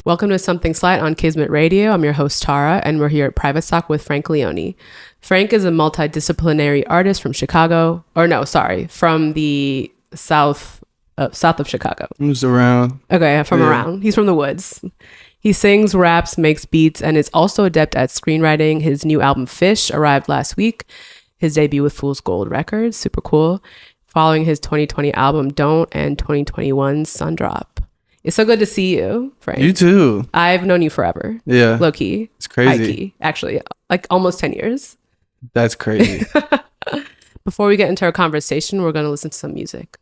Welcome to Something Slight on Kismet Radio. I'm your host, Tara, and we're here at Private Stock with Frank Leone. Frank is a multidisciplinary artist from from the south of Chicago. Who's around? Okay, around. He's from the woods. He sings, raps, makes beats, and is also adept at screenwriting. His new album, Fish, arrived last week. His debut with Fool's Gold Records. Super cool. Following his 2020 album, Don't, and 2021 Sun Drop. It's so good to see you, Frank. You too. I've known you forever. Yeah. Low key. It's crazy. High key, actually. Like almost 10 years. That's crazy. Before we get into our conversation, we're going to listen to some music.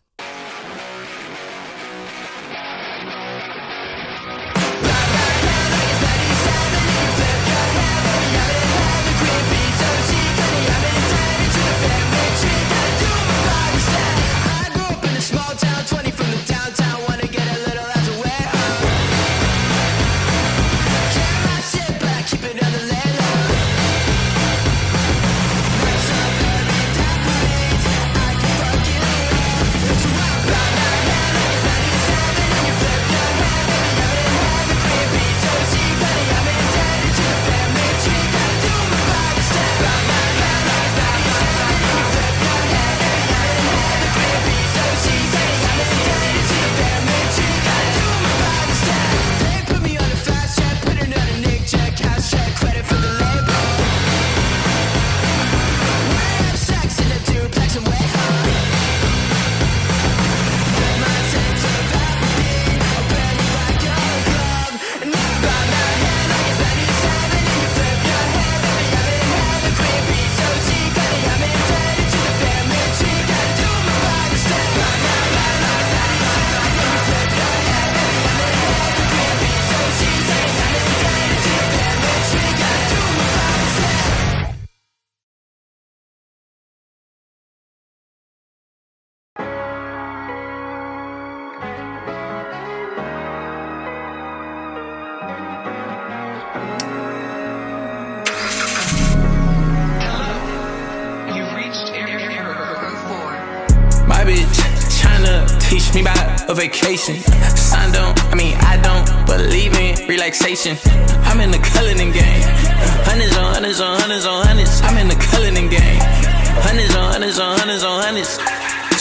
Teach me about a vacation. I don't believe in relaxation. I'm in the culinary game. Hundreds on hundreds on hundreds on hundreds. I'm in the culinary game. Hundreds on hundreds on hundreds on hundreds.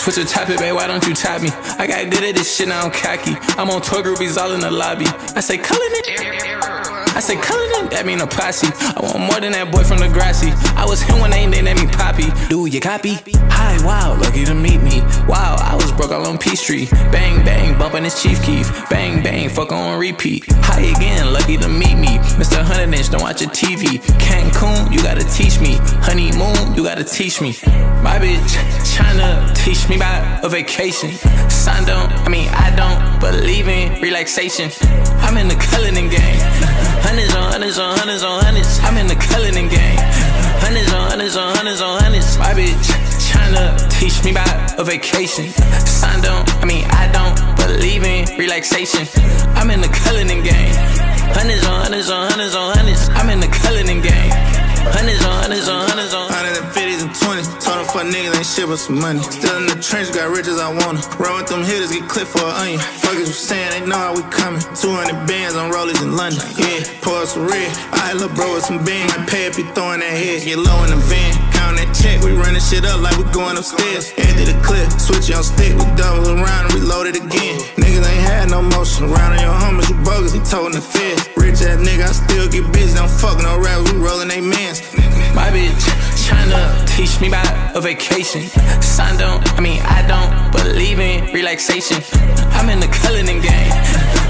Switch the topic, babe, why don't you top me? I got good at this shit, now I'm cocky. I'm on tour groupies all in the lobby. I say culinary, that mean a posse. I want more than that boy from the grassy. I was him when they named me Poppy. Do you copy? Hi, wow, lucky to meet me. Wow, I was broke all on Peachtree. Bang, bang, bumping his Chief Keef. Bang, bang, fuck on repeat. Hi again, lucky to meet me. Mr. 100-inch, don't watch your TV. Cancun, you gotta teach me. Honeymoon, you gotta teach me. My bitch, China, teach me about a vacation. I don't believe in relaxation. I'm in the culinary game. Hundreds on hundreds on hundreds on hundreds. I'm in the culinary game. Hundreds on hundreds on hundreds on hundreds. My bitch, China, teach me about a vacation. I don't believe in relaxation. I'm in the culinary game. Hundreds on hundreds on hundreds on hundreds. I'm in the culinary game. Hundreds on hundreds on hundreds on 150s and 20s. Told them fuck niggas ain't shit but some money. Still in the trench, got rich as I want 'em. Run with them hitters, get clipped for an onion. Fuckers was saying they know how we coming. 200 bands on rollies in London. Yeah, pour us some red. I little bro with some beans. I pay if you throwing that head. Get low in the van. Count that check, we running shit up like we going upstairs. Empty the clip, switch on stick. We double around and reload it again. Niggas ain't had no motion. Around on your homies, you bogus, he told the feds. Rich ass nigga, I still get busy. Don't fuck no rappers, we rolling they mans. My bitch, China, teach me about a vacation. I don't believe in relaxation. I'm in the culinary game.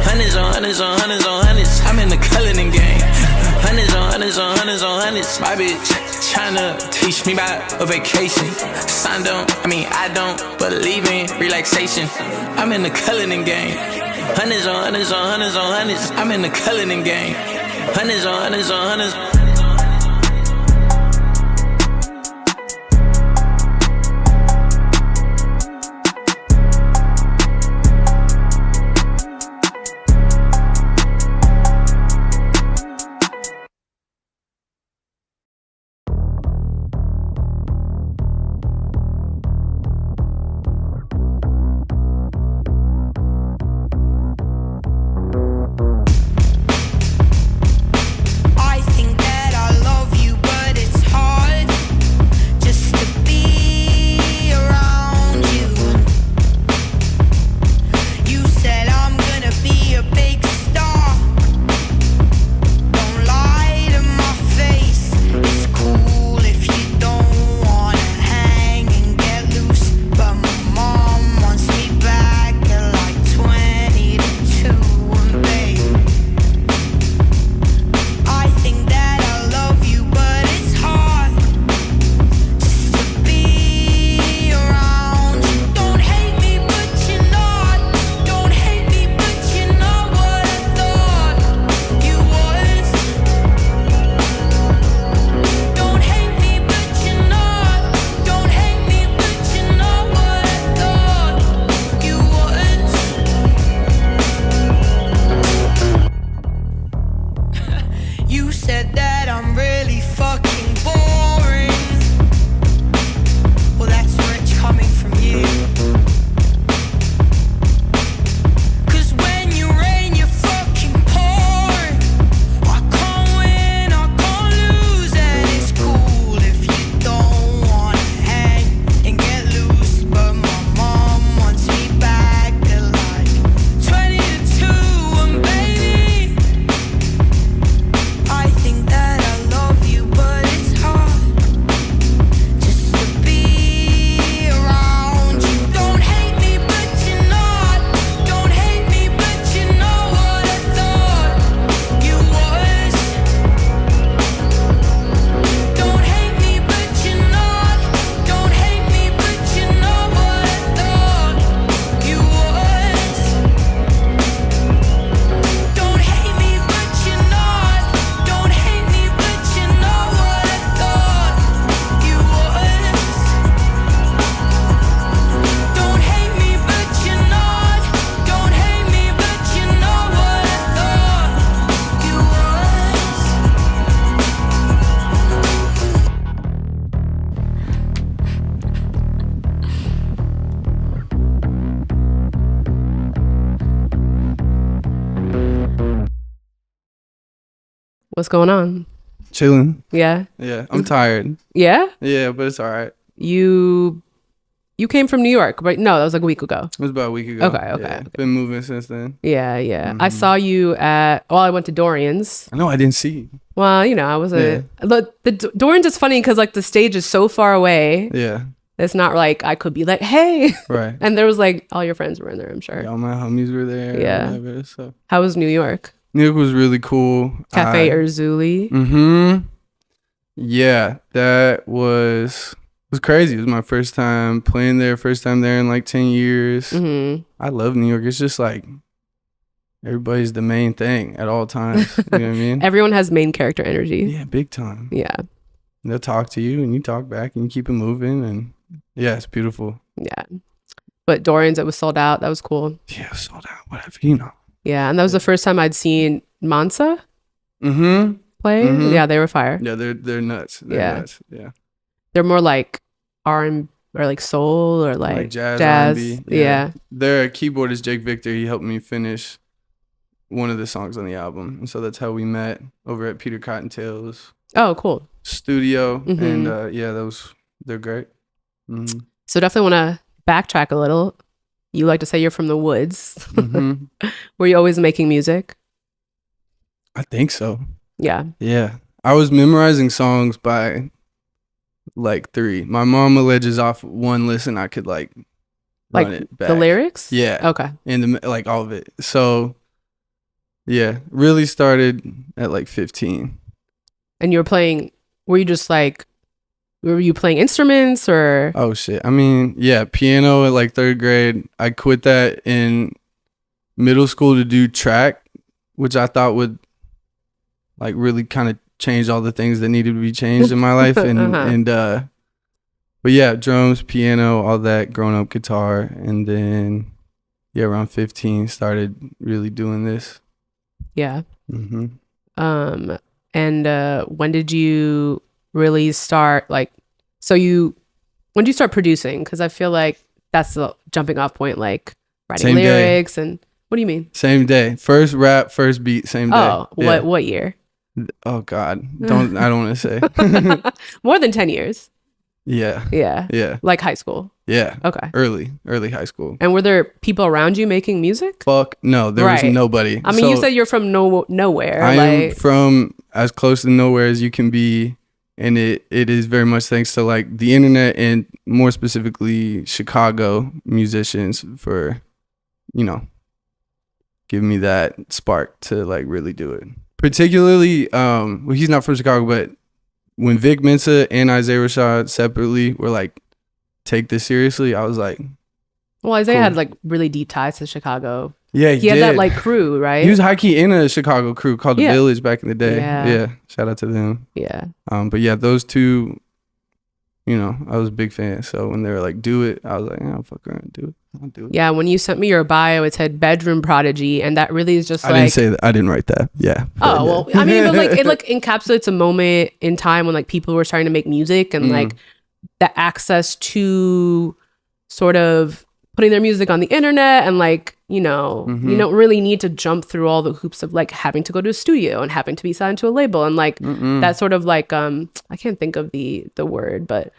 Hundreds on hundreds on hundreds on hundreds. I'm in the culinary game. Hundreds on hundreds on hundreds on hundreds. My bitch, China, teach me about a vacation. I don't believe in relaxation. I'm in the culinary game. Hundreds on hundreds on hundreds on hundreds. I'm in the culinary game. Hundreds on hundreds on hundreds. What's going on? Chilling. Yeah. Yeah, I'm tired. Yeah? Yeah, but it's all right. You came from New York, right? No, that was like a week ago. It was about a week ago. Okay. Yeah, been moving since then. Yeah. I saw you I went to Dorian's. I know I didn't see you. Well, I wasn't. The Dorian's is funny because like the stage is so far away. Yeah. It's not like I could be like, hey. Right. And there was like all your friends were in there, I'm sure. Yeah, all my homies were there. Yeah. Whatever, so. How was New York? New York was really cool. Cafe Erzuli. Mm-hmm. Yeah, that was crazy. It was my first time playing there, first time there in like 10 years. Mm-hmm. I love New York. It's just like everybody's the main thing at all times. You know what I mean? Everyone has main character energy. Yeah, big time. Yeah. They'll talk to you and you talk back and you keep it moving. And yeah, it's beautiful. Yeah. But Dorian's, it was sold out. That was cool. Yeah, sold out. Whatever. Yeah. And that was the first time I'd seen Mansa play. Mhm. Yeah, they were fire. Yeah, they're nuts. They're nuts. Yeah. They're more like R&B or like soul or like jazz. R&B. Yeah. Their keyboardist Jake Victor, he helped me finish one of the songs on the album, and so that's how we met over at Peter Cottontail's Oh, cool. studio. Mhm. And they're great. Mm-hmm. So definitely want to backtrack a little. You like to say you're from the woods. Mm-hmm. Were you always making music? I think so. Yeah. Yeah, I was memorizing songs by like 3. My mom alleges off one listen I could like run it back. The lyrics? Yeah. Okay. And like all of it. So yeah, really started at like 15. And you were playing, were you playing instruments or? Oh shit. I mean, yeah, piano at like 3rd grade. I quit that in middle school to do track, which I thought would like really kind of change all the things that needed to be changed in my life. And but yeah, drums, piano, all that, growing up, guitar. And then around 15 started really doing this. Yeah. Mm-hmm. And when did you really start when did you start producing? Because I feel like that's the jumping off point, like writing Same lyrics day. And what do you mean? Same day. First rap, first beat, same day. Oh, Yeah. what year? Oh God. I don't want to say. More than 10 years. Yeah. Yeah. Yeah. Like high school. Yeah. Okay. Early high school. And were there people around you making music? Fuck no, there was Right. nobody. I mean, you said you're from nowhere. I am from as close to nowhere as you can be, and it is very much thanks to like the internet and more specifically Chicago musicians for, giving me that spark to like really do it. Particularly, well, he's not from Chicago, but when Vic Mensa and Isaiah Rashad separately were like, take this seriously, I was like, well, Isaiah cool. had like really deep ties to Chicago. yeah, He had that like crew, right? He was high key in a Chicago crew called Yeah. The Village back in the day. Yeah. Yeah. Shout out to them. Yeah. But yeah, those two, I was a big fan. So when they were like, do it, I was like, oh, fuck around, do it. I'll do it. Yeah. When you sent me your bio, it said bedroom prodigy. And that really is just I didn't say that. I didn't write that. Yeah. Oh, well, I mean, but like it like encapsulates a moment in time when like people were starting to make music and like the access to sort of putting their music on the internet and like, you don't really need to jump through all the hoops of like having to go to a studio and having to be signed to a label and like that sort of like I can't think of the word, but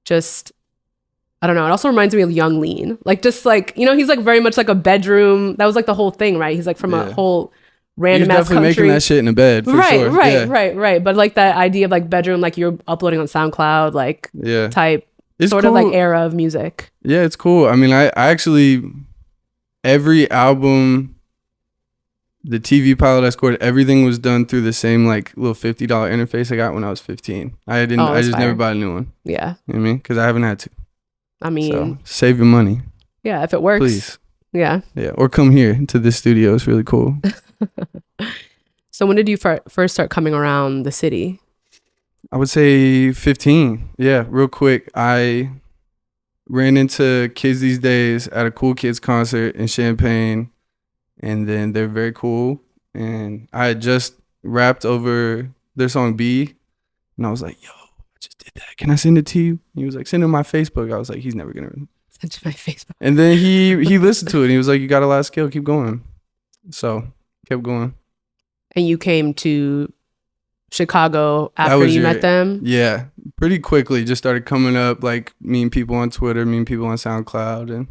just I don't know. It also reminds me of Young Lean. Like just like, he's like very much like a bedroom. That was like the whole thing, right? He's like from a whole random ass definitely country. making that shit in a bed for sure. Right. But like that idea of like bedroom, like you're uploading on SoundCloud, like type It's sort cool. of like era of music. Yeah, it's cool. I mean, I actually, every album, the TV pilot I scored, everything was done through the same like little $50 interface I got when I was 15. I just never bought a new one. Yeah. You know what I mean? Because I haven't had to. I mean, So save your money, yeah, if it works. please. Yeah. Yeah, or come here to this studio. It's really cool. So when did you first start coming around the city? I would say 15. Yeah, real quick. I ran into Kids These Days at a Cool Kids concert in Champaign, and then they're very cool. And I had just rapped over their song B, and I was like, yo, I just did that. Can I send it to you? He was like, send it on my Facebook. I was like, he's never going to. Send to my Facebook. And then he listened to it, and he was like, you got a lot of skill. Keep going. So kept going. And you came to Chicago after you met them? Yeah, pretty quickly. Just started coming up, like meeting people on Twitter, meeting people on SoundCloud, and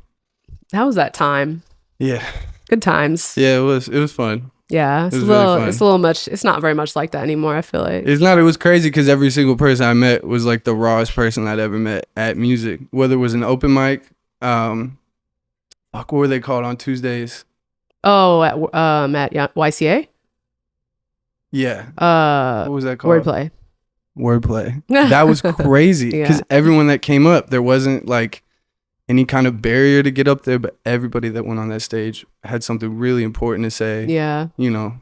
how was that time? Yeah, good times. Yeah, it was fun. Yeah, it's a little much. It's not very much like that anymore, I feel like. It's not. It was crazy because every single person I met was like the rawest person I'd ever met at music. Whether it was an open mic, what were they called on Tuesdays? Oh, at YCA? Yeah. What was that called? Wordplay. That was crazy because everyone that came up, there wasn't like any kind of barrier to get up there, but everybody that went on that stage had something really important to say. Yeah. You know,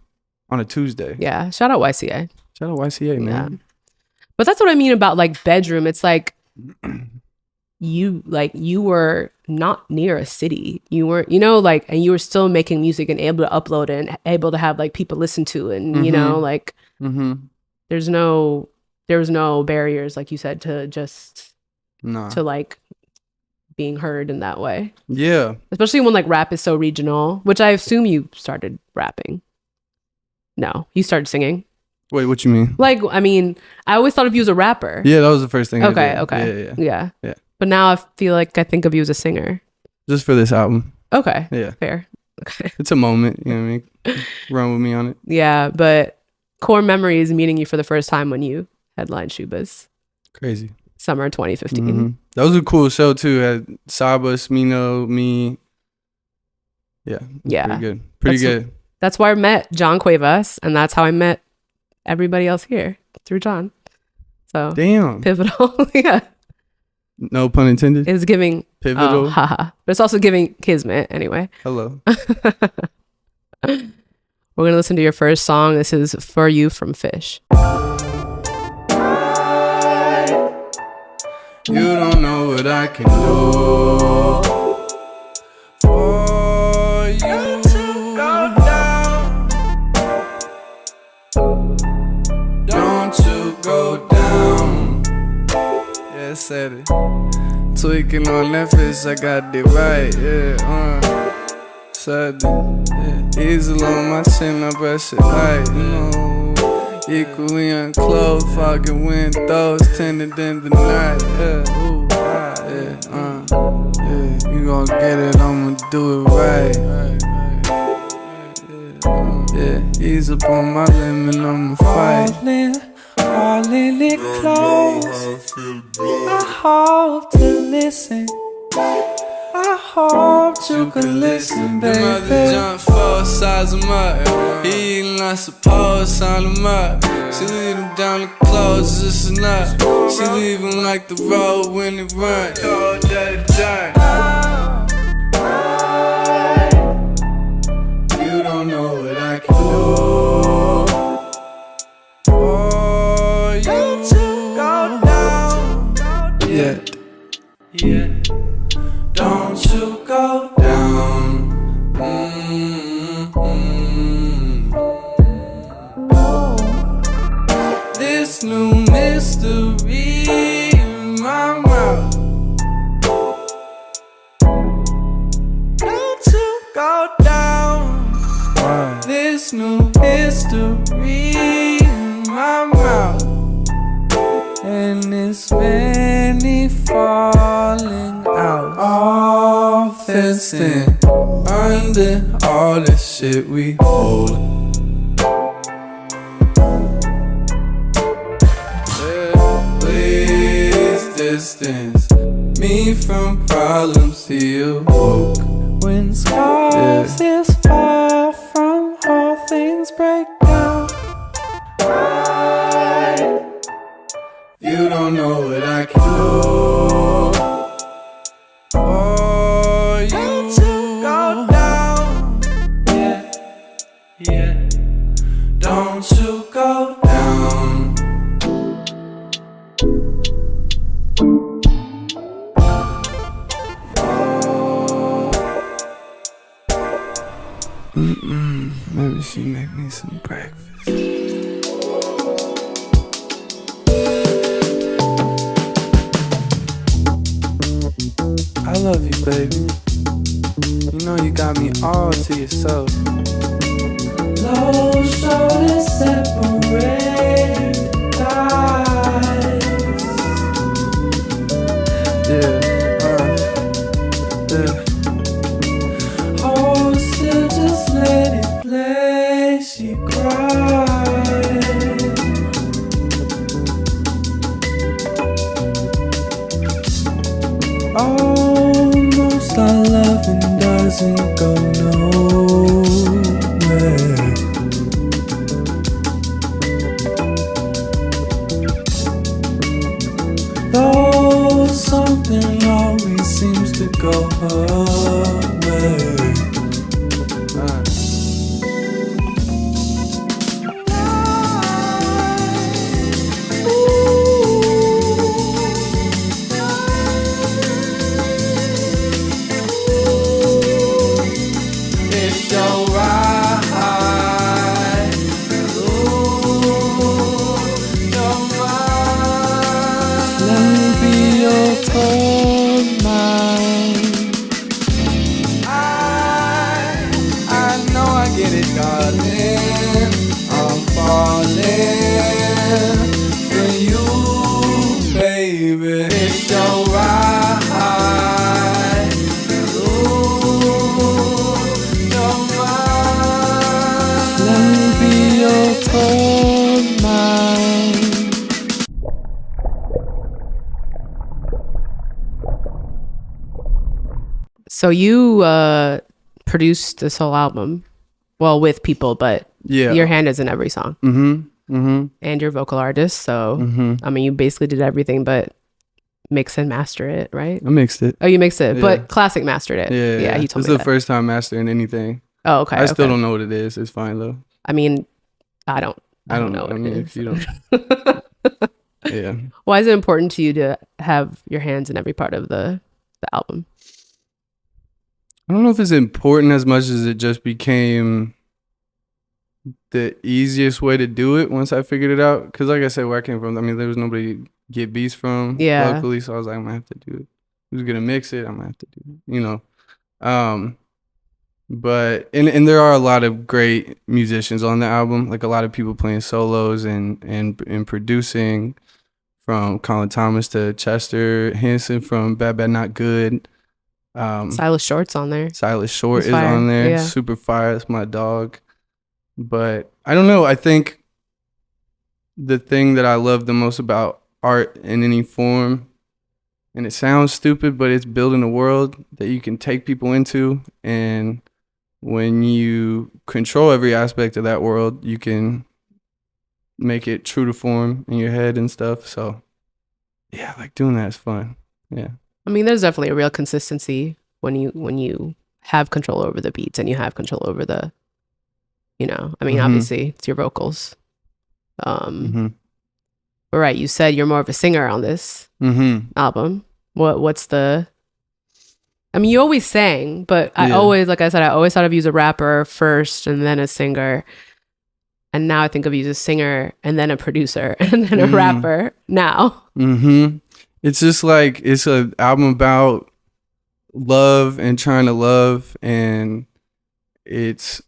on a Tuesday. Yeah. Shout out YCA. Shout out YCA, man. Yeah. But that's what I mean about like bedroom. It's like you were not near a city. You weren't, and you were still making music and able to upload it and able to have like people listen to it. And, there was no barriers, like you said, to just, to like being heard in that way. Yeah. Especially when like rap is so regional, which I assume you started rapping. No, you started singing. Wait, what you mean? Like, I mean, I always thought of you as a rapper. Yeah, that was the first thing I did. Okay. Yeah. But now I feel like I think of you as a singer. Just for this album. Okay. Yeah. Fair. Okay. It's a moment, you know what I mean? Run with me on it. Yeah, but core memory is meeting you for the first time when you headlined Shubas. Crazy. Summer 2015. Mm-hmm. That was a cool show too. Had Saba, Smino, me. Yeah. Pretty good. That's where I met John Cuevas, and that's how I met everybody else here through John. So damn. Pivotal. Yeah. No pun intended. It's giving pivotal. But it's also giving kismet anyway. Hello. We're gonna listen to your first song. This is For You from Fish. You don't know what I can do for you to go down. Don't you go down. Yeah, said it. Tweaking on that fish, I got it right. Yeah, said it. Yeah. Easel on my chin, I brush it light. Equally unclothed, fogging windows, tinted in the night. Yeah, ooh, yeah, you gon' get it, I'ma do it right. Yeah, ease up on my limit, I'ma fight. Falling it close. I hope to listen. I hope you can listen, baby. The mother jump 4, size him up. He eating like supposed, sign him up. She lead him down the clothes, just enough. She leave him like the road when it run. All day done. You don't know what I can do for you to go down. Yeah. Don't you go down. This new mystery in my mouth. Don't you go down. This new history in my mouth. And it's many falling out. All fencing under all the shit we hold. Yeah, please distance me from problems he awoke. When scars is far from all things break down. You don't know what I can do for you to go down. Yeah. Don't you go down. Maybe she make me some breakfast. I love you, baby. You know you got me all to yourself. So surely separated skies. Hold still, just let it play. She cried. Almost our loving doesn't go nowhere. Though something always seems to go her way. It's alright to lose your mind. Let me be your gold mine. I know I get it, darling. I'm falling for you, baby. It's alright to lose your mind. Let me be your gold mine. So you produced this whole album, well, with people, but Yeah. your hand is in every song, and you're a vocal artist. So I mean, you basically did everything, but mix and master it, right? I mixed it. Oh, you mixed it, Yeah. but Classic mastered it. Yeah. He told It's me the that. first time mastering anything. Oh, okay. I still okay. don't know what it is. It's fine though. I mean, I don't know. I What mean, it if is. you don't, yeah. Why is it important to you to have your hands in every part of the album? I don't know if it's important as much as it just became the easiest way to do it once I figured it out. Because like I said, where I came from, I mean, there was nobody to get beats from Yeah. locally. So I was like, I'm going to have to do it. Who's going to mix it? I'm going to have to do it, you know. But, and there are a lot of great musicians on the album. Like a lot of people playing solos and producing, from Colin Thomas to Chester Henson from Bad Bad Not Good. Silas Short's on there. Silas Short He's is fire. on there. Yeah. Super fire. That's my dog. But I don't know. I think the thing that I love the most about art in any form, and it sounds stupid, but it's building a world that you can take people into. And when you control every aspect of that world, you can make it true to form in your head and stuff. So yeah, like doing that is fun. Yeah. I mean, there's definitely a real consistency when you have control over the beats and you have control over the, I mean, obviously it's your vocals. But right, you said you're more of a singer on this album. What's the? I mean, you always sang, but I always thought of you as a rapper first and then a singer. And now I think of you as a singer and then a producer and then a rapper now. It's just like, it's an album about love and trying to love. And it's,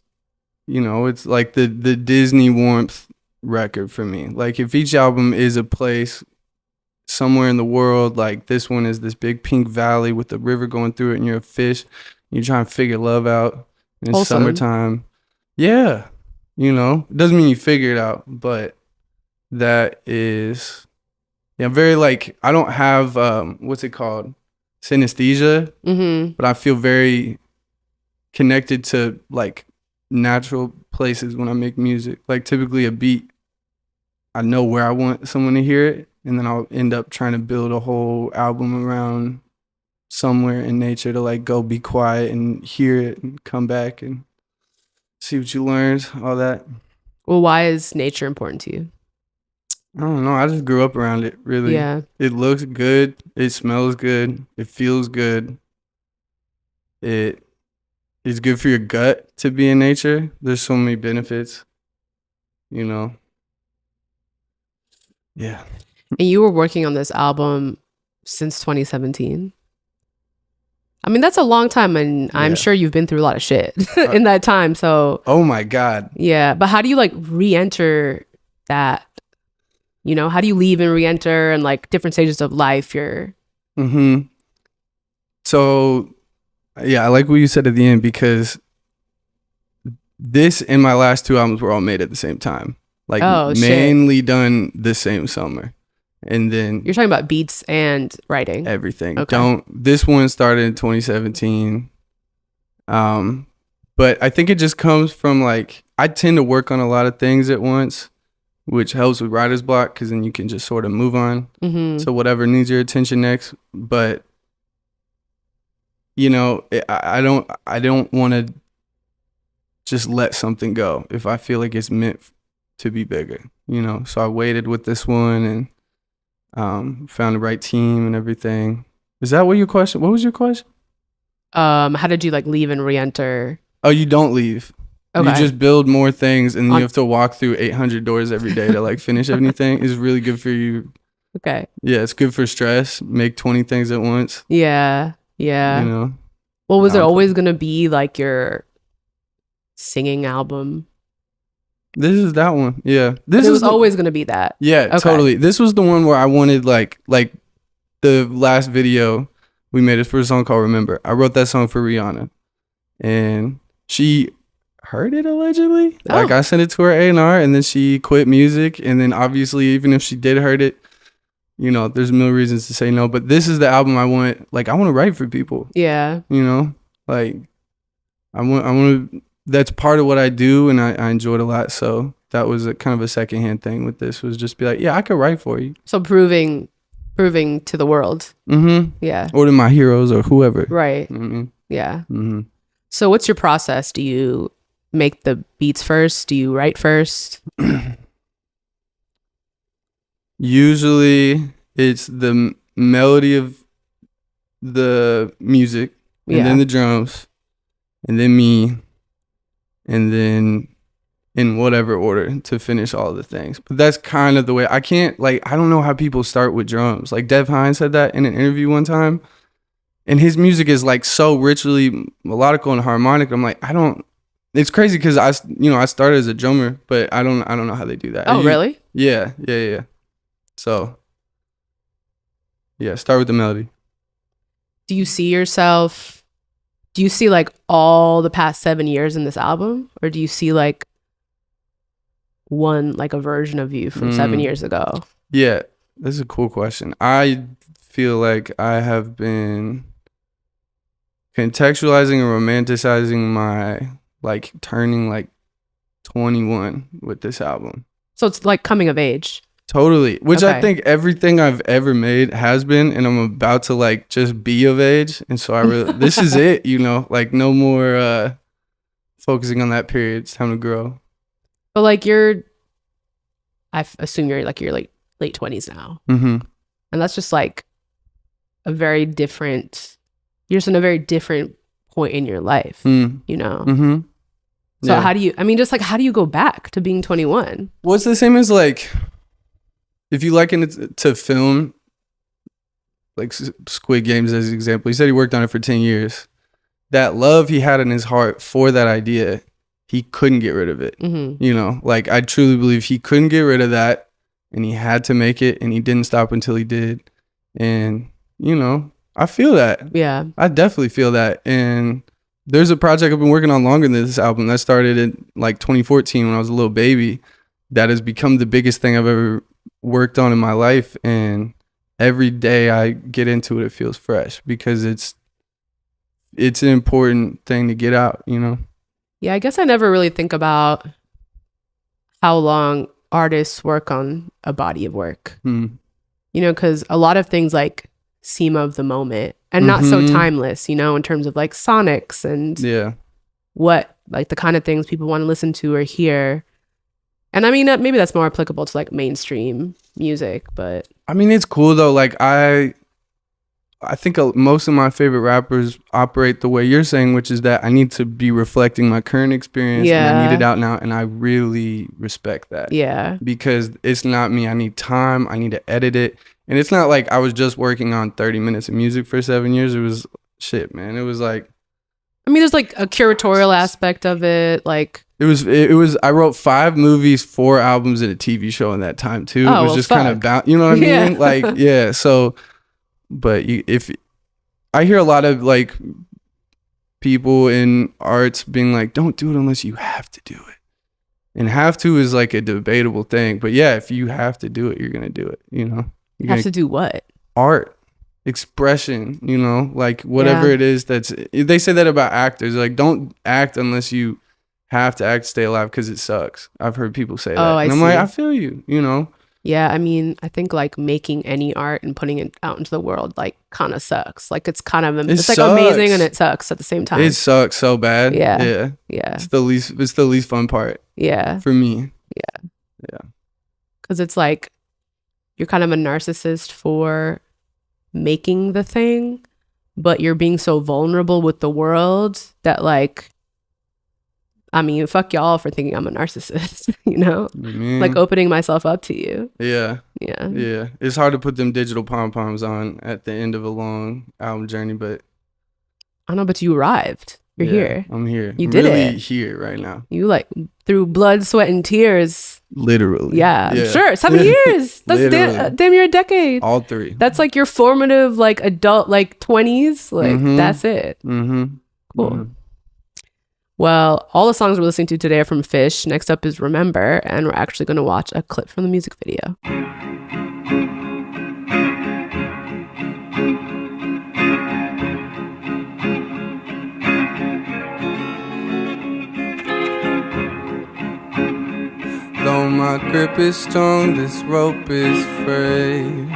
it's like the Disney warmth record for me. Like if each album is a place somewhere in the world, like this one is this big pink valley with the river going through it and you're a fish. You're trying to figure love out. And it's summertime. Yeah. It doesn't mean you figure it out, but that is, very like, I don't have, what's it called? Synesthesia, but I feel very connected to like natural places when I make music. Like typically a beat, I know where I want someone to hear it, and then I'll end up trying to build a whole album around somewhere in nature to like go be quiet and hear it and come back and see what you learned, all that. Well, why is nature important to you? I don't know. I just grew up around it, really. Yeah. It looks good. It smells good. It feels good. It is good for your gut to be in nature. There's so many benefits, Yeah. And you were working on this album since 2017? I mean, that's a long time, and I'm sure you've been through a lot of shit in that time. So, oh my God. Yeah. But how do you like re-enter that? You know, how do you leave and re-enter and like different stages of life? So, yeah, I like what you said at the end, because this and my last 2 albums were all made at the same time. Like mainly done the same summer. And then you're talking about beats and writing. Everything. Okay. This one started in 2017. But I think it just comes from like, I tend to work on a lot of things at once, which helps with writer's block, because then you can just sort of move on to whatever needs your attention next. But you know, I don't want to just let something go if I feel like it's meant to be bigger, you know. So I waited with this one and found the right team and everything. Is that what your question? What was your question? How did you like leave and re-enter? Oh, you don't leave. Okay. You just build more things, and you have to walk through 800 doors every day to like finish everything. It's really good for you. Okay. Yeah, it's good for stress. Make 20 things at once. Yeah. Yeah. You know. Well, was it always gonna be like your singing album? This is that one. Yeah. This was always gonna be that. Yeah, okay. Totally. This was the one where I wanted like the last video we made is for a song called Remember. I wrote that song for Rihanna, and she heard it allegedly. Oh. Like I sent it to her A&R, and then she quit music. And then obviously, even if she did heard it, you know, there's a million reasons to say no. But this is the album I want. Like I want to write for people. Yeah. You know, like I want to. That's part of what I do, and I enjoy it a lot. So that was a kind of a secondhand thing with this, was just be like, yeah, I could write for you. So proving to the world. Yeah. Or to my heroes or whoever. Right. Yeah. So what's your process? Do you make the beats first? Do you write first? Usually it's the melody of the music, and then the drums, and then me, and then in whatever order to finish all the things. But that's kind of the way. I don't know how people start with drums. Like Dev Hynes said that in an interview one time, and his music is like so richly melodical and harmonic. I'm like, it's crazy because I started as a drummer, but I don't know how they do that. Oh, really? Yeah. So yeah, start with the melody. Do you see like all the past 7 years in this album, or do you see like one, like a version of you from 7 years ago? Yeah, this is a cool question. I feel like I have been contextualizing and romanticizing my like turning like 21 with this album. So it's like coming of age. Totally. Which I think everything I've ever made has been, and I'm about to like just be of age. And so this is it, you know, like no more focusing on that period. It's time to grow. But like I assume you're like late 20s now. And that's just like you're just in a very different point in your life, you know? So how do you go back to being 21? Well, it's the same as like, if you liken it to film, like Squid Games as an example, he said he worked on it for 10 years. That love he had in his heart for that idea, he couldn't get rid of it. You know, like I truly believe he couldn't get rid of that, and he had to make it, and he didn't stop until he did. And, you know, I feel that. Yeah. I definitely feel that. And there's a project I've been working on longer than this album that started in like 2014 when I was a little baby, that has become the biggest thing I've ever worked on in my life. And every day I get into it, it feels fresh, because it's an important thing to get out, you know? Yeah, I guess I never really think about how long artists work on a body of work. You know, because a lot of things like seem of the moment and not so timeless, you know, in terms of like sonics and what like the kind of things people want to listen to or hear. And I mean, maybe that's more applicable to like mainstream music, but I mean, it's cool though. Like I think most of my favorite rappers operate the way you're saying, which is that I need to be reflecting my current experience, and I need it out now. And I really respect that. Yeah. Because it's not me. I need time. I need to edit it. And it's not like I was just working on 30 minutes of music for 7 years. It was shit, man. It was like I mean, there's like a curatorial aspect of it. Like it was. I wrote 5 movies, 4 albums, and a TV show in that time too. Oh, it was well, just kind of fuck. you know what I Yeah. mean? Like yeah. So, but if I hear a lot of like people in arts being like, don't do it unless you have to do it. And have to is like a debatable thing. But yeah, if you have to do it, you're going to do it, you know? You're have gonna, to do what? art, expression, you know? Like whatever Yeah. it is they say that about actors. Like don't act unless you have to act to stay alive because it sucks. I've heard people say that. Oh, I And I'm see. like, I feel you, you know? Yeah, I mean, I think like making any art and putting it out into the world like kind of sucks. Like it's kind of it's like sucks. amazing and it sucks at the same time. It sucks so bad. Yeah. Yeah. Yeah. It's the least fun part Yeah. for me. Because it's like you're kind of a narcissist for making the thing, but you're being so vulnerable with the world that like, I mean, fuck y'all for thinking I'm a narcissist, you know? Like opening myself up to you. Yeah. Yeah. Yeah. It's hard to put them digital pom-poms on at the end of a long album journey, but I know, but you arrived. You're yeah, here. I'm here. You I'm did really it. here right now. You like through blood, sweat, and tears. Literally. Yeah. Sure. 7 years. That's Literally. damn near a decade. All 3. That's like your formative, like adult, like 20s. Like Mhm. that's it. Mm-hmm. Cool. Mhm. Well, all the songs we're listening to today are from Fish. Next up is Remember, and we're actually going to watch a clip from the music video. Though my grip is strong, this rope is frayed,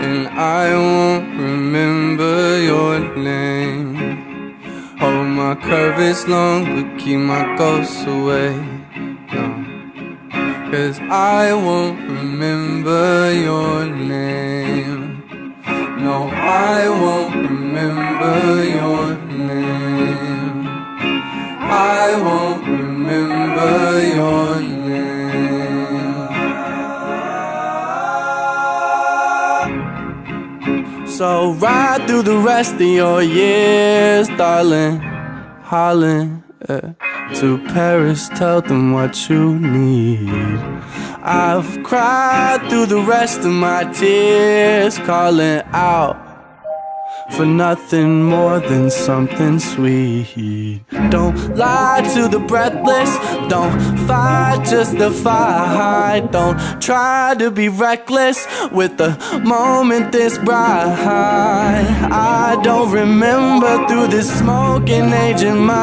and I won't remember your name. Oh, my curve is long, but keep my ghosts away. No, 'cause I won't remember your name. No, I won't remember your name. I won't remember your name. So ride through the rest of your years, darling, Holland, to Paris, tell them what you need. I've cried through the rest of my tears, calling out for nothing more than something sweet. Don't lie to the breathless, don't fight just to fight. Don't try to be reckless with the moment this bright. I don't remember through this smoking age in mine.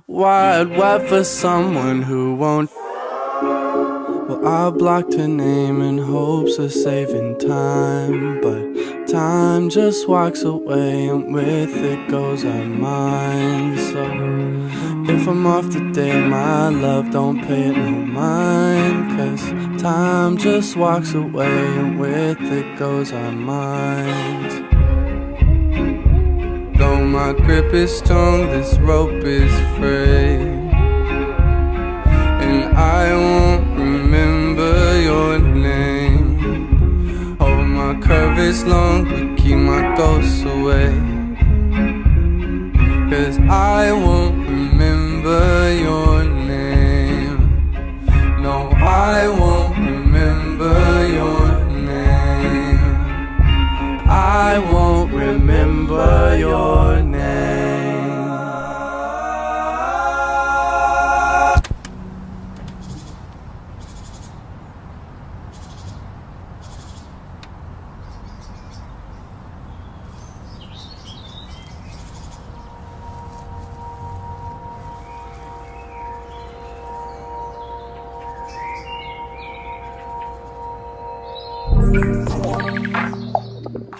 Wild wet for someone who won't. Well, I blocked her name in hopes of saving time, but time just walks away and with it goes our minds. So if I'm off today, my love, don't pay it no mind, 'cause time just walks away and with it goes our minds. Though my grip is strong, this rope is frayed, and I won't remember your name. Oh, my curve is long, but keep my ghosts away, 'cause I won't remember your name. No, I won't remember your name. I won't remember your name.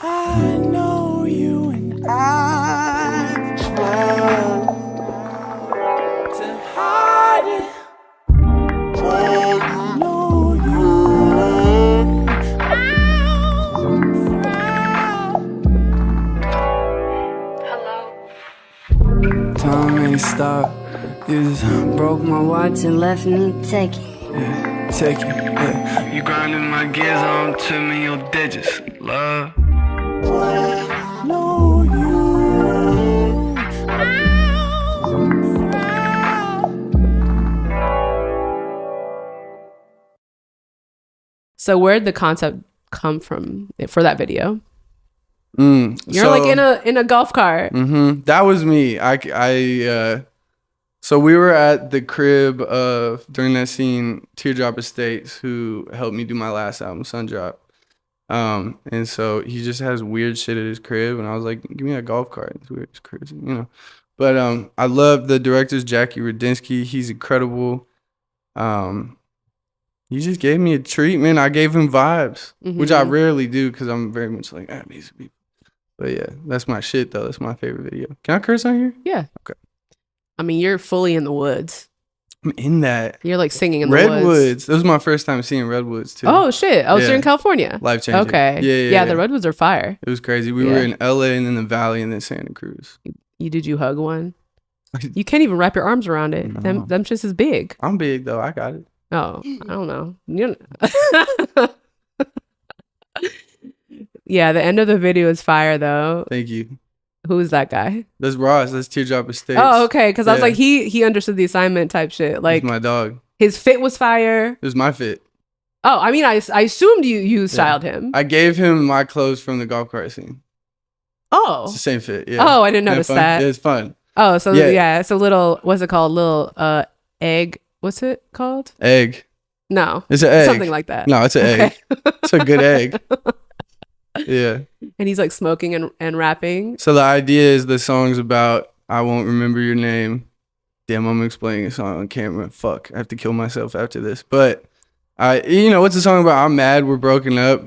I know you and I tried to hide it. Know you. Time ain't stop. You just broke my My watch and left me taking. yeah. Take it, yeah. You grinding my gears on to me your digits, love. Know you. So where'd the concept come from for that video? You're So- like in a golf cart. That was me. So we were at the crib of, during that scene, Teardrop Estates, who helped me do my last album, Sundrop. And so he just has weird shit at his crib, and I was like, give me a golf cart. It's weird, it's crazy, you know. But I love the director's Jackie Rudinsky. He's incredible. He just gave me a treat, man. I gave him vibes, which I rarely do because I'm very much like, these people. But yeah, that's my shit though. That's my favorite video. Can I curse on here? Yeah. Okay. I mean, you're fully in the woods. I'm in that. You're like singing in the woods. Redwoods. That was my first time seeing redwoods too. Oh shit! Oh, so Yeah. you're in California. Life changing. Okay. Yeah. The redwoods are fire. It was crazy. We were in LA and then the Valley and then Santa Cruz. Did you hug one? You can't even wrap your arms around it. No. Them just as big. I'm big though. I got it. Oh, I don't know. Yeah, the end of the video is fire though. Thank you. Who is that guy? That's Ross. That's Teardrop Estates. Oh, okay. Because I was Yeah. like, he understood the assignment type shit. Like He's my dog. his fit was fire. It was my fit. Oh, I mean, I assumed you styled him. I gave him my clothes from the golf cart scene. Oh. It's the same fit. Yeah. Oh, I didn't Isn't notice fun? that. Yeah, it's fun. Oh, so Yeah. yeah, it's a little, what's it called? Little egg. What's it called? Egg. No. It's an egg. Something like that. No, it's an egg. It's a good egg. Yeah. And he's like smoking and rapping. So the idea is the song's about I won't remember your name. Damn, I'm explaining a song on camera. Fuck, I have to kill myself after this. But what's the song about? I'm mad, we're broken up.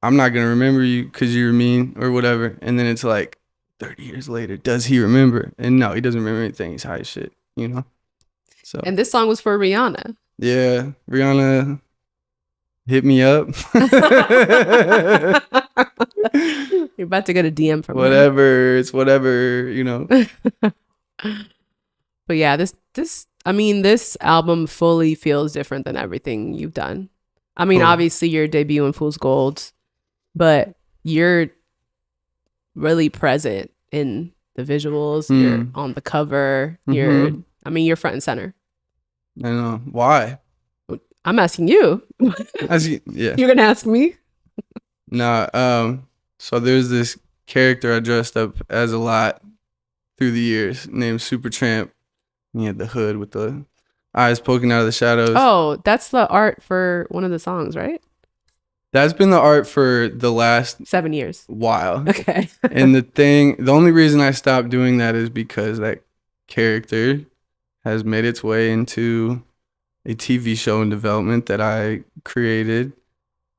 I'm not gonna remember you because you're mean or whatever. And then it's like 30 years later, does he remember? And no, he doesn't remember anything. He's high as shit, you know? So And this song was for Rihanna. yeah, Rihanna hit me up. You're about to get a DM from her. Whatever, it's whatever, you know. But yeah, this album fully feels different than everything you've done. I mean, obviously your debut in Fool's Gold, but you're really present in the visuals. You're on the cover. You're front and center. I know. Why? I'm asking you. Yeah. You're gonna ask me? Nah, so there's this character I dressed up as a lot through the years named Supertramp. He had the hood with the eyes poking out of the shadows. Oh, that's the art for one of the songs, right? That's been the art for the last 7 years. while. Okay. And the only reason I stopped doing that is because that character has made its way into a TV show in development that I created.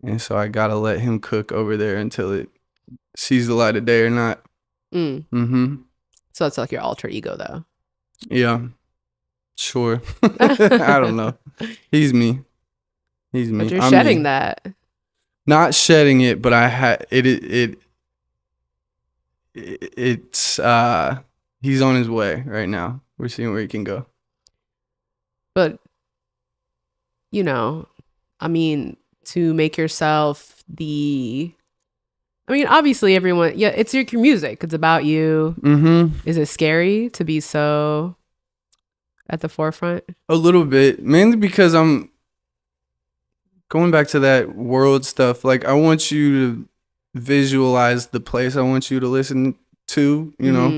And so I gotta let him cook over there until it sees the light of day or not. So that's like your alter ego, though. Yeah. Sure. I don't know. He's me. He's me. But you're I'm shedding me. that. Not shedding it, but I had it's he's on his way right now. We're seeing where he can go. But, to make yourself obviously everyone, it's your music. It's about you. Is it scary to be so at the forefront? A little bit, mainly because I'm going back to that world stuff. Like, I want you to visualize the place I want you to listen to,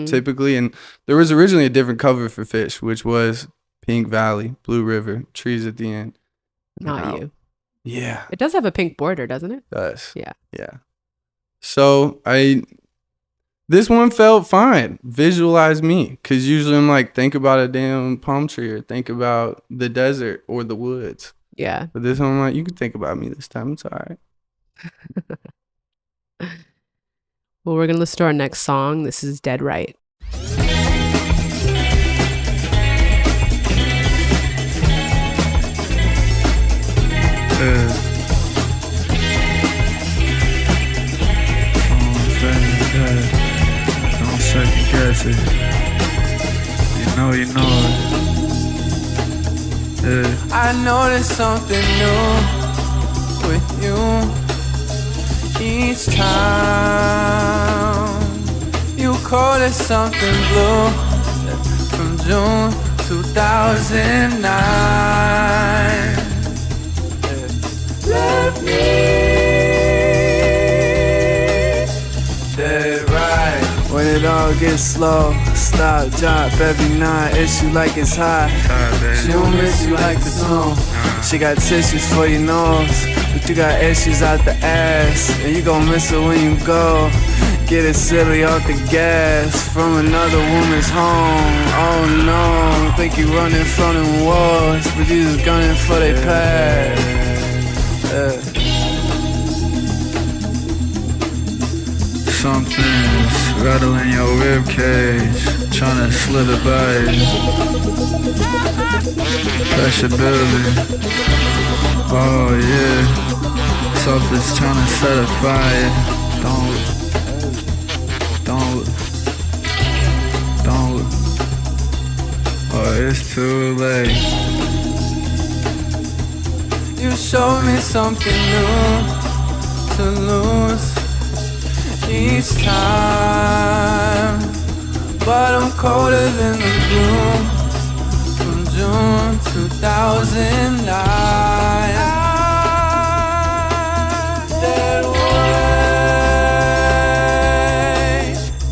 typically. And there was originally a different cover for Fish, which was Pink Valley, Blue River, trees at the end. Not you. Yeah. It does have a pink border, doesn't it? It does. Yeah. Yeah. So this one felt fine. Visualize me. Because usually I'm like, think about a damn palm tree or think about the desert or the woods. Yeah. But this one I'm like, you can think about me this time. It's all right. Well, we're going to listen to our next song. This is Dead Right. Don't second guess it. You know it. I I noticed something new with you each time. You call it something blue from June 2009. Left me dead right. When it all gets slow, stop, drop every night. Issue like it's hot. She don't miss you like the song. She got tissues for your nose, but you got issues out the ass, and you gon' miss her when you go. Get it silly off the gas from another woman's home. Oh no, think you running from them walls, but you just gunning for they past. Something's rattling your ribcage, tryna slither by it. Pressure building. Oh yeah. Something's tryna set a fire. Don't. Oh, it's too late. You showed me something new to lose each time, but I'm colder than the gloom from June 2009. Dead way,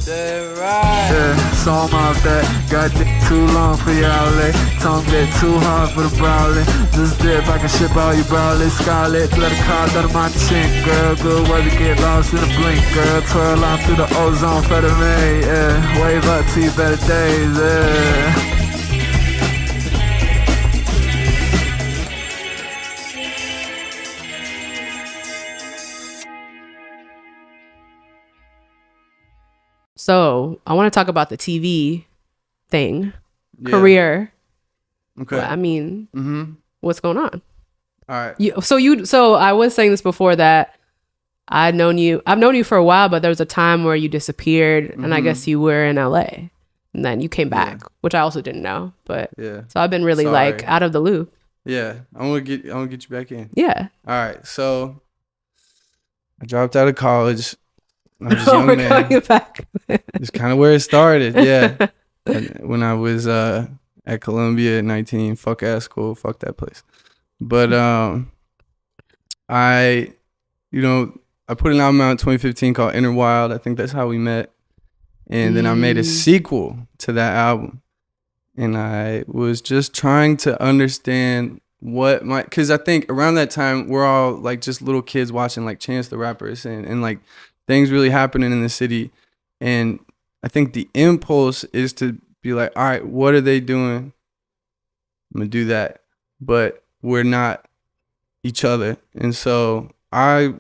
dead right. Yeah, so I'm off that. Got dick too long for your outlet. Tongue bit too hard for the browling. Just dip, I can ship all you browlers. Scarlet, let a car out of my chink, girl. Good weather, get lost in a blink, girl. Twirl on through the ozone for the May, yeah. Wave up to your better days, yeah. So I want to talk about the TV thing, Yeah. career. Okay. Well, I mean, what's going on? All right. So I was saying this before that I've known you for a while, but there was a time where you disappeared, and I guess you were in LA, and then you came back, which I also didn't know. But Yeah. so I've been really like out of the loop. Yeah. I want to get you back in. Yeah. All right. So I dropped out of college. I was a We're young man. going back. It's kind of where it started. Yeah. When I was at Columbia at 19, fuck ass school, fuck that place. But I put an album out in 2015 called Inner Wild. I think that's how we met. And then I made a sequel to that album. And I was just trying to understand because I think around that time we're all like just little kids watching like Chance the Rapper and like things really happening in the city. And I think the impulse is to be like, all right, what are they doing? I'm gonna do that. But we're not each other. And so I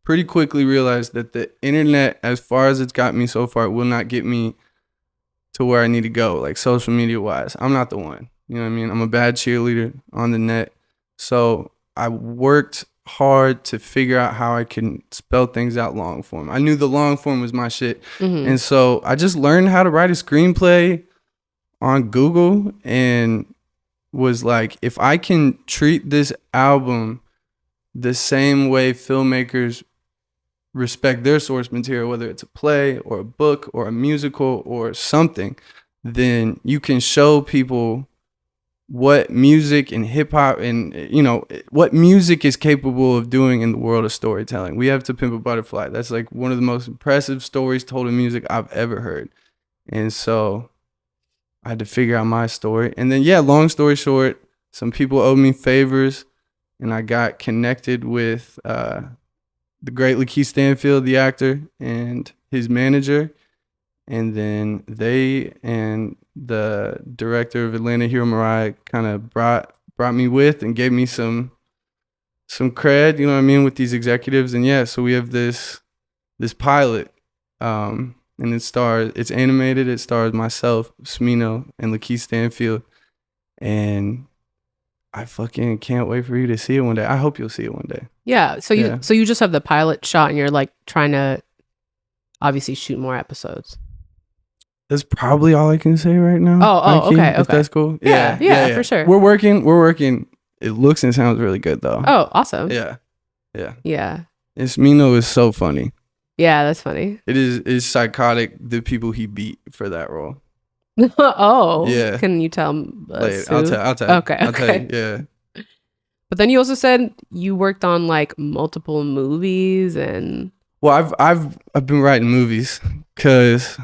pretty quickly realized that the internet, as far as it's got me so far, will not get me to where I need to go, like social media wise. I'm not the one. You know what I mean? I'm a bad cheerleader on the net. So I worked hard to figure out how I can spell things out long form. I knew the long form was my shit. And so I just learned how to write a screenplay on Google and was like, if I can treat this album the same way filmmakers respect their source material, whether it's a play or a book or a musical or something, then you can show people what music and hip hop and, what music is capable of doing in the world of storytelling. We have To Pimp a Butterfly. That's like one of the most impressive stories told in music I've ever heard. And so I had to figure out my story. And then, long story short, some people owed me favors and I got connected with the great Lakeith Stanfield, the actor, and his manager. And then they and the director of Atlanta, Hiro Murai, kind of brought me with and gave me some cred, you know what I mean, with these executives. And so we have this pilot, and it's animated. It stars myself, Smino, and Lakeith Stanfield. And I fucking can't wait for you to see it one day. I hope you'll see it one day. Yeah. So you just have the pilot shot and you're like trying to obviously shoot more episodes. That's probably all I can say right now. Oh, okay. If that's cool. Yeah, for sure. We're working it looks and sounds really good though. Oh, awesome. Yeah. Yeah. Esmino is so funny. Yeah, that's funny. It's psychotic the people he beat for that role. Oh. Yeah. Can you tell Like, Sue? I'll tell Okay. I'll tell you. Yeah. But then you also said you worked on like multiple movies and Well, I've been writing movies because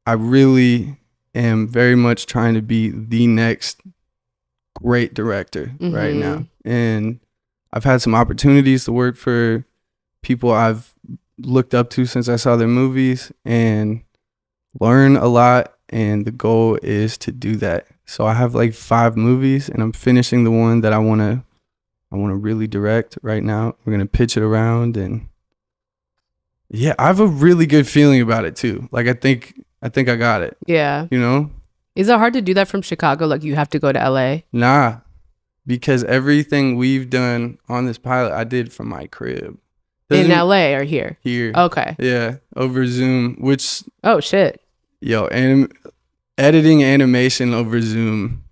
I really am very much trying to be the next great director right now. And I've had some opportunities to work for people I've looked up to since I saw their movies and learn a lot. And the goal is to do that. So I have like 5 movies and I'm finishing the one that I want to really direct right now. We're going to pitch it around and yeah, I have a really good feeling about it too. Like I think I got it. yeah. You know? Is it hard to do that from Chicago? Like you have to go to LA? Nah. Because everything we've done on this pilot I did from my crib. In Doesn't- LA or here? Here. Okay. Yeah, over Zoom, which Oh shit. editing animation over Zoom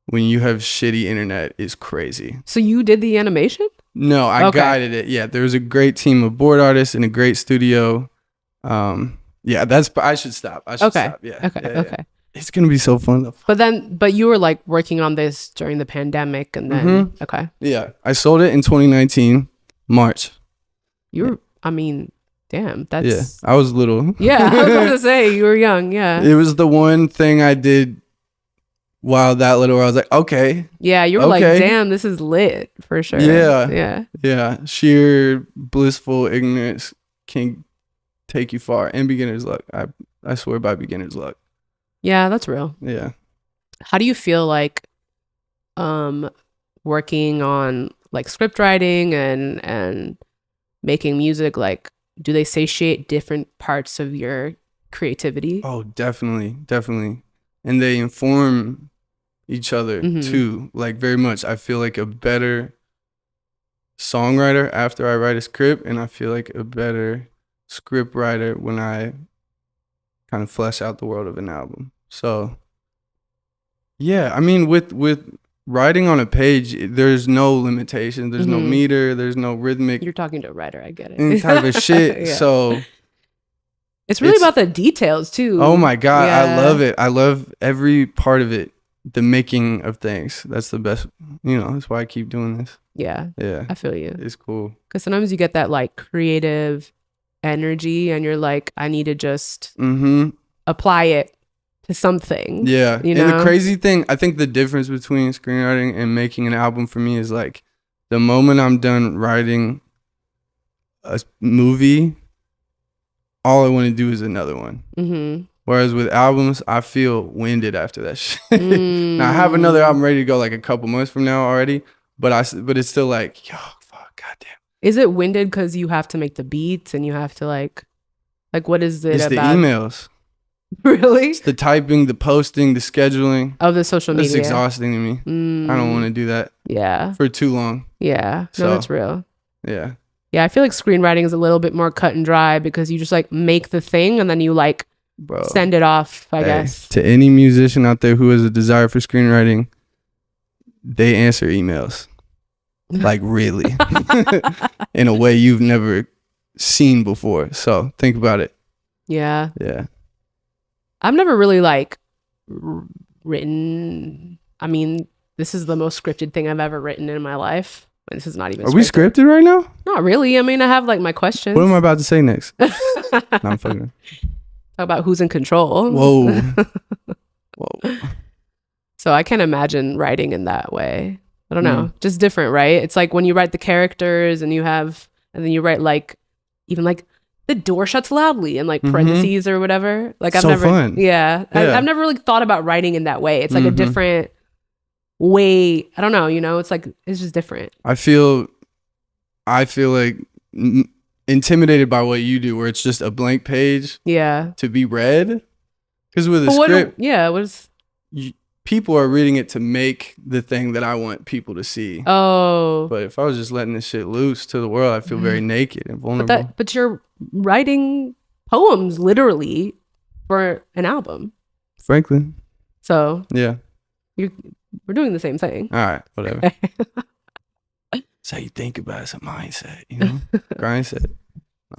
when you have shitty internet is crazy. So you did the animation? No, I Okay. guided it. Yeah, there was a great team of board artists and a great studio. Yeah, I should stop. I should Okay. stop. Yeah. Okay. yeah, yeah. Okay. It's gonna be so fun though. But you were like working on this during the pandemic and then okay. Yeah, I sold it in 2019 March. You were I mean, damn, Yeah, that's I was little. yeah, I was going to say you were young, yeah. It was the one thing I did while that little where I was like, okay, Yeah, you were like, Okay. damn, this is lit for sure. Yeah. Yeah. yeah, sheer blissful ignorance can take you far, and beginner's luck. I swear by beginner's luck. Yeah, that's real. Yeah. How do you feel like working on like script writing and making music, like do they satiate different parts of your creativity? Oh, definitely. And they inform each other too, like very much. I feel like a better songwriter after I write a script, and I feel like a better script writer when I kind of flesh out the world of an album. So yeah, I mean with writing on a page, there's no limitation, there's no meter, there's no rhythmic You're talking to a writer, I get it. any type of shit. Yeah. So It's really it's- about the details too. oh my God, Yeah. I love it. I love every part of it. The making of things. That's the best, that's why I keep doing this. Yeah, Yeah. I feel you. It's cool. Because sometimes you get that like creative energy and you're like, I need to just apply it to something. Yeah. You And know? the crazy thing, I think the difference between screenwriting and making an album for me is like the moment I'm done writing a movie, all I want to do is another one. Mm-hmm. Whereas with albums, I feel winded after that shit. Now I have another album ready to go like a couple months from now already, but it's still like, yo, fuck, goddamn. Is it winded because you have to make the beats and you have to like what is it It's about? the emails. Really? It's the typing, the posting, the scheduling. Of the social media. It's exhausting to me. I don't want to do that Yeah. for too long. Yeah. So- No, that's real. Yeah. Yeah, I feel like screenwriting is a little bit more cut and dry because you just like make the thing and then you like Bro. send it off, I Hey, guess. to any musician out there who has a desire for screenwriting, they answer emails. Like really. In a way you've never seen before. So think about it. Yeah. Yeah. I've never really like written. I mean, this is the most scripted thing I've ever written in my life. This is not even Are we scripted right now? Not really. I mean, I have like my questions. What am I about to say next? No, I'm fucking. Talk about who's in control. Whoa. Whoa. So I can't imagine writing in that way. I don't know. Just different, right? It's like when you write the characters and then you write like, even like the door shuts loudly and like parentheses or whatever. Like I've So never, fun. yeah. Yeah. I've never really thought about writing in that way. It's like a different way. I don't know, it's like, it's just different. I feel like intimidated by what you do, where it's just a blank page Yeah. to be read. Because with a But script, what is, people are reading it to make the thing that I want people to see. oh, But if I was just letting this shit loose to the world, I feel very naked and vulnerable. but you're writing poems literally for an album. Frankly, So yeah. We're doing the same thing. All right, whatever. That's how you think about it. It's a mindset, you know? Grindset.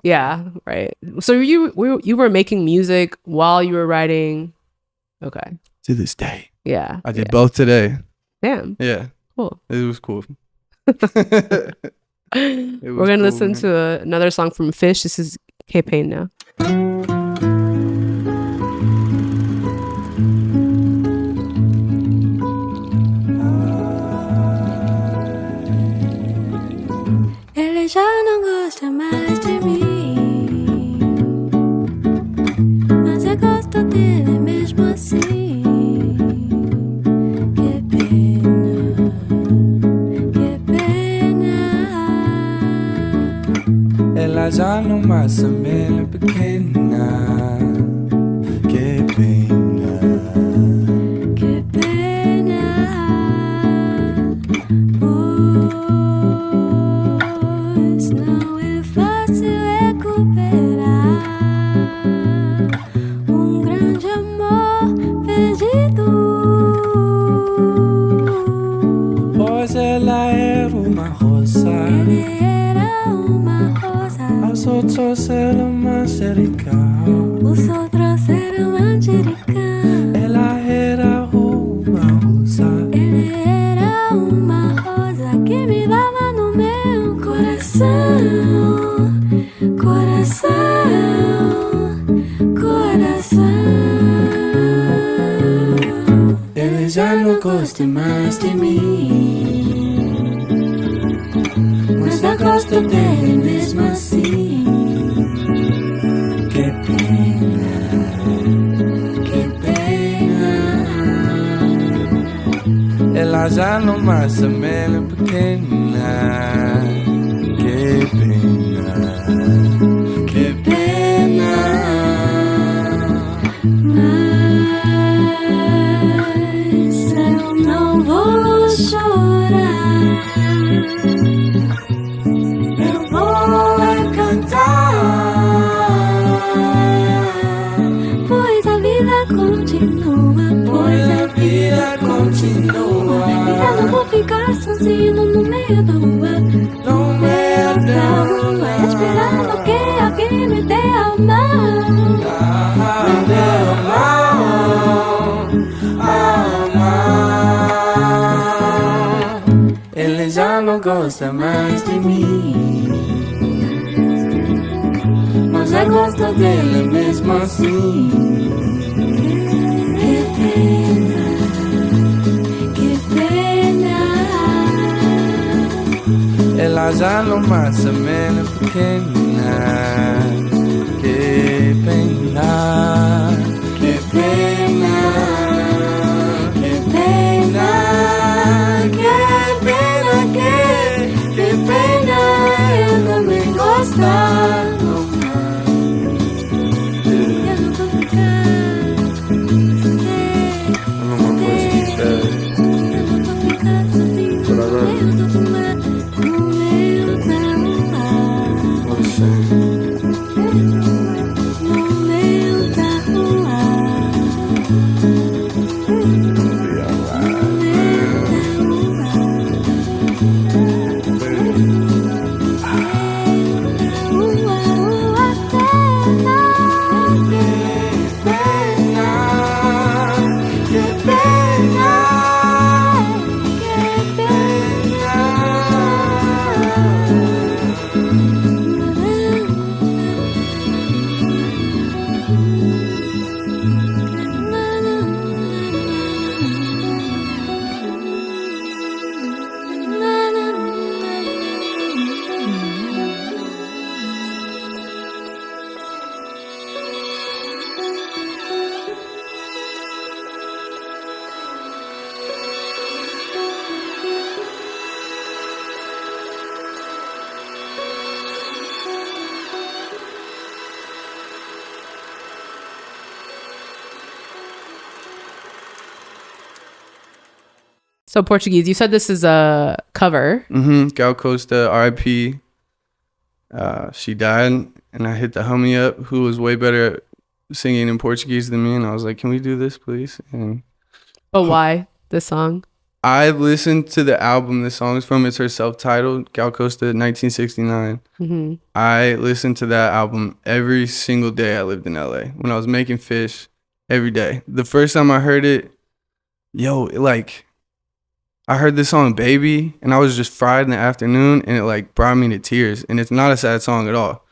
Yeah, right. So you were making music while you were writing. Okay. To this day. Yeah. I did both today. Damn. Yeah. Cool. It was cool. We're gonna listen to another song from Fish. This is K Pain now. Ele já não gosta mais de mim, mas eu gosto dele mesmo assim. Que pena, que pena. Ela já não mais é pequena. Que pena. Que pena, pois não é fácil recuperar grande amor perdido. Pois ela era uma rosa. Ele era uma rosa, Os outros eram manjericão. os outros eram manjericão. Ela era uma rosa. Ele era uma rosa que me dava no meu coração, coração, coração. Ele já não gosta mais de mim, mas eu gosto dele mesmo assim. Que pena, que pena. Ela já não mais é pequena. Que pena, que pena. Mas eu não vou chorar, eu vou cantar, pois a vida continua, pois a vida continua. eu não vou ficar sozinho no meio da rua, No meio da rua, esperando que alguém me dê a mão. me deu a mão. Ele já não gosta mais de mim, mas eu gosto dele mesmo assim. Que pena, que pena. Ela já não mais é pequena. Que pena, que pena, que pena, que pena, que pena. Eu não me gosto. Eu não vou ficar sozinho no meio do mar, no meio da rua, no meio da rua, So Portuguese, you said this is a cover. Gal Costa, R.I.P. She died, and I hit the homie up who was way better at singing in Portuguese than me, and I was like, "Can we do this, please?" And But why this song? I listened to the album the song's from. It's her self-titled, Gal Costa, 1969. Mm-hmm. I listened to that album every single day I lived in LA. When I was making fish, every day. The first time I heard it, like, I heard this song Baby, and I was just fried in the afternoon, and it like brought me to tears. And it's not a sad song at all.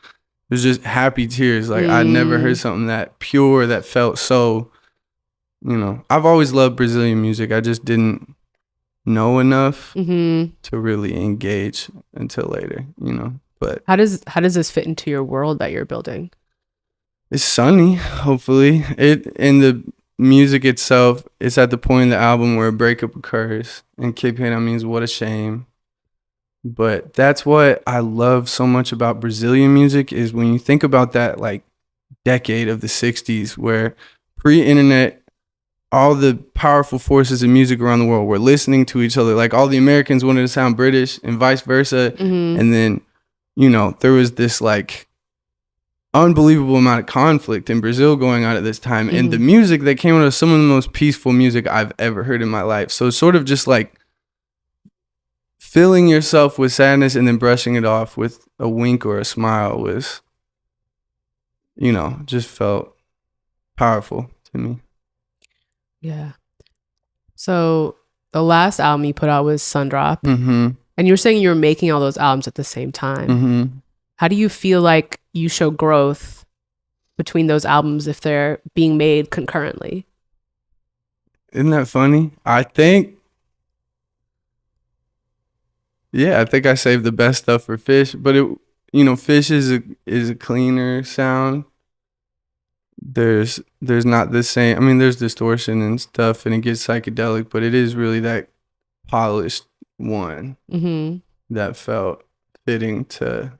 It was just happy tears. Like, I never heard something that pure, that felt so, I've always loved Brazilian music. I just didn't know enough to really engage until later, But How does this fit into your world that you're building? it's sunny, hopefully. In the music itself, it's at the point in the album where a breakup occurs, and Que Pena means what a shame. But that's what I love so much about Brazilian music, is when you think about that like decade of the 60s, where pre-internet, all the powerful forces of music around the world were listening to each other. Like, all the Americans wanted to sound British and vice versa. And then, there was this like unbelievable amount of conflict in Brazil going on at this time. And the music that came out of some of the most peaceful music I've ever heard in my life. So sort of just like filling yourself with sadness and then brushing it off with a wink or a smile was, just felt powerful to me. Yeah. So the last album you put out was Sundrop. Mm-hmm. And you were saying you were making all those albums at the same time. Mm-hmm. How do you feel like you show growth between those albums if they're being made concurrently? Isn't that funny? I think I saved the best stuff for Fish, but Fish is a cleaner sound. There's not the same. I mean, there's distortion and stuff, and it gets psychedelic, but it is really that polished one that felt fitting to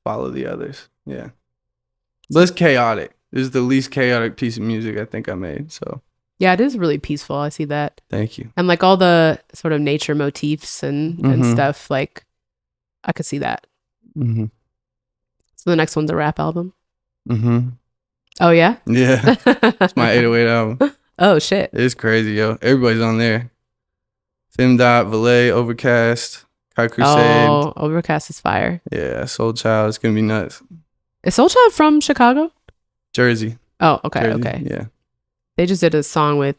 follow the others. Yeah, less chaotic. This is the least chaotic piece of music I think I made. So yeah, it is really peaceful. I see that. Thank you. And like all the sort of nature motifs and stuff, like I could see that. Mm-hmm. So the next one's a rap album. Mm-hmm. Oh yeah. Yeah, it's my 808 album. Oh shit. It's crazy, yo. Everybody's on there. Femdot, Valet, Overcast, Kai Crusade. Oh, Overcast is fire. Yeah, Soul Child. It's gonna be nuts. Is Soul Child from Chicago? Jersey. Oh, okay, Jersey. okay. Yeah. They just did a song with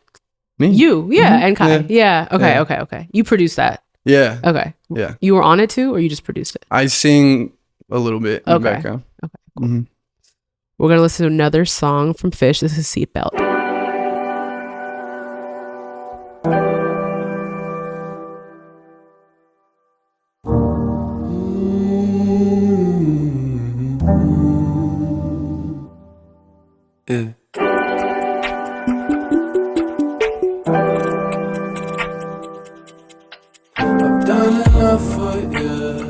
Me. you, yeah, and Kai. Yeah. Yeah. Okay, Yeah. okay. You produced that. Yeah. Okay. Yeah. You were on it too, or you just produced it? I sing a little bit in the Okay. background. Okay. Cool. Mm-hmm. We're gonna listen to another song from Fish. This is Seatbelt. Yeah. I've done enough for you.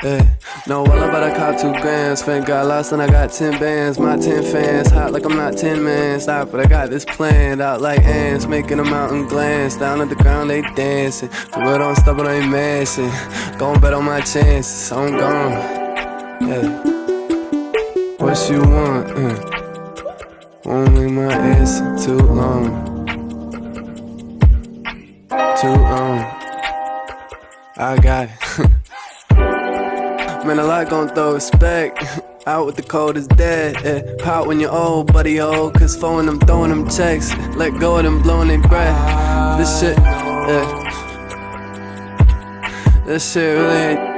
Hey, no, well, about I caught 2 grams. Spent got lost and I got 10 bands. My 10 fans, hot like I'm not 10 man. Stop, but I got this planned out like ants. Making a mountain glance. Down at the ground, they dancing. People don't stop when they mashing. Gon' bet on my chances, I'm gone. Yeah. What you want? Won't leave my answer too long. Too long. I got it. Man, a lot gon' throw respect. Out with the cold as dead. Pop when you're old, buddy old. Cause phone them, throwing them checks. Let go of them, blowing their breath. This shit, this shit really ain't.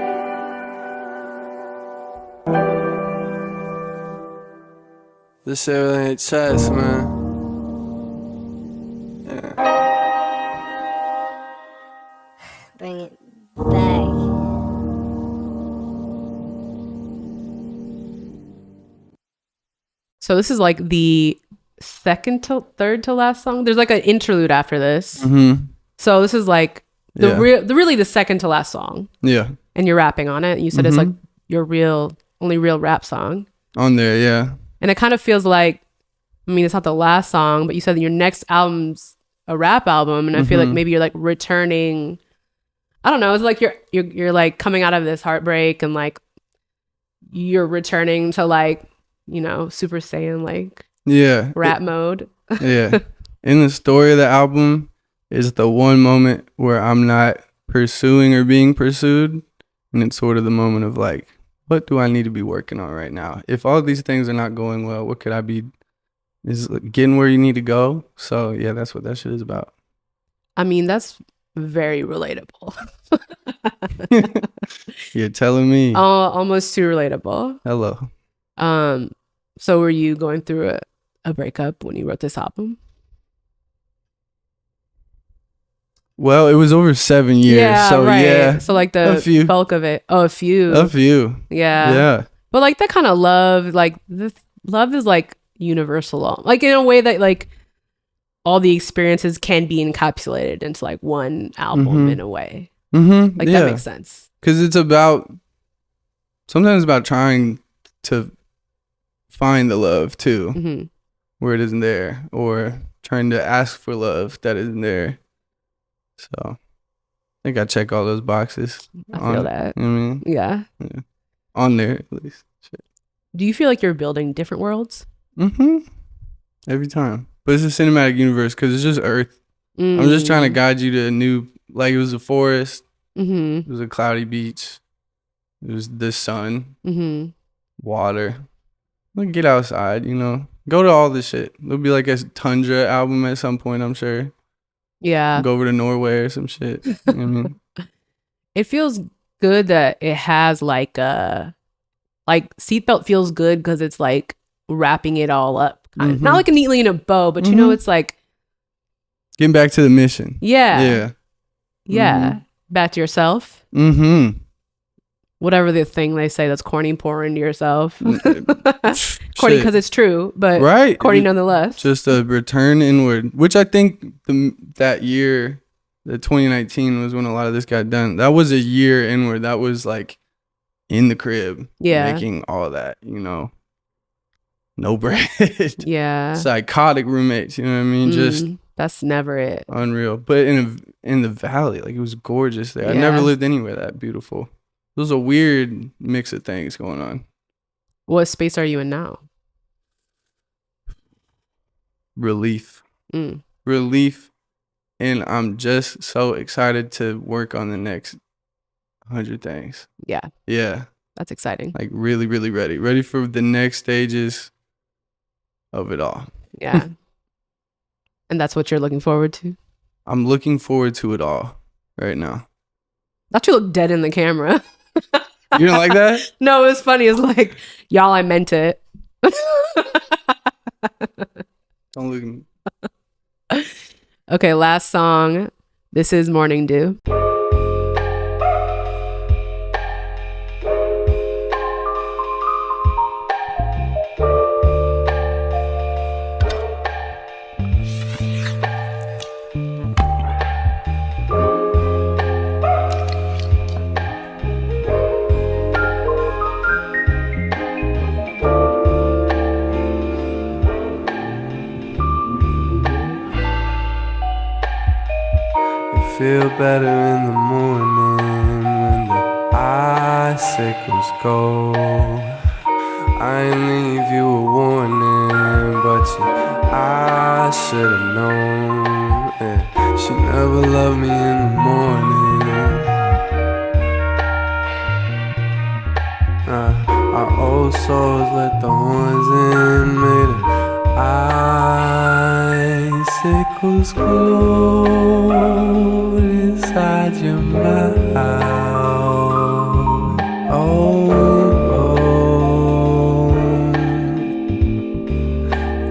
This shit really ain't chess, man. Bring it back. So this is like the third to last song. There's like an interlude after this. Mm-hmm. So this is like Yeah. really the second to last song, Yeah. and you're rapping on it. You said it's like your only real rap song, On there, yeah. and it kind of feels like, I mean, it's not the last song, but you said that your next album's a rap album, and I feel like maybe you're like returning. I don't know. It's like you're like coming out of this heartbreak, and like you're returning to like, Super Saiyan like Yeah. rap mode. Yeah. In the story of the album is the one moment where I'm not pursuing or being pursued. And it's sort of the moment of like, what do I need to be working on right now? If all these things are not going well, what could I be? Is getting where you need to go. So yeah, that's what that shit is about. I mean, that's very relatable. You're telling me. Almost too relatable. Hello. So were you going through a breakup when you wrote this album? Well, it was over 7 years. Yeah, so right. yeah. So like A few. the bulk of it. Oh, a few. A few. Yeah. Yeah. But like that kind of love, like love is like universal. Like in a way that like all the experiences can be encapsulated into like one album in a way. Mm-hmm. Like that makes sense. Because it's sometimes about trying to find the love too, Mm-hmm. where it isn't there, or trying to ask for love that isn't there. So I think I check all those boxes. I feel that. You know what I mean? Yeah. On there at least. Shit. Do you feel like you're building different worlds? Mm-hmm. Every time. But it's a cinematic universe because it's just Earth. I'm just trying to guide you to a new, like it was a forest. Mm-hmm. It was a cloudy beach. It was the sun, water. Like get outside, you know. Go to all this shit. There'll be like a Tundra album at some point, I'm sure. Yeah. Go over to Norway or some shit. You know what I mean? It feels good that it has like Seatbelt feels good because it's like wrapping it all up. Kind of. Not like neatly in a bow, but you know, it's like getting back to the mission. Yeah. Back to yourself. Whatever the thing they say that's corny, pour into yourself. Corny because it's true, but right. corny nonetheless. Just a return inward, which I think that year, the 2019 was when a lot of this got done. That was a year inward. That was like in the crib, making all of that, you know, no bread. Yeah. Psychotic roommates, you know what I mean? Just that's never it. Unreal. But in the valley, like it was gorgeous there. I never lived anywhere that beautiful. It was a weird mix of things going on. What space are you in now? Relief. Relief. And I'm just so excited to work on the next 100 things. Yeah. Yeah. That's exciting. Like really, really ready. Ready for the next stages of it all. Yeah. And that's what you're looking forward to? I'm looking forward to it all right now. Thought you looked dead in the camera. You don't like that? No, it was funny. It was like, y'all, I meant it. Don't look at me. Okay, last song. This is Morning Dew. Feel better in the morning when the icicles go. I ain't leave you a warning, but I should've known. Yeah. She never loved me in the morning. Our old souls let the horns in, made of icicles glow inside your mouth.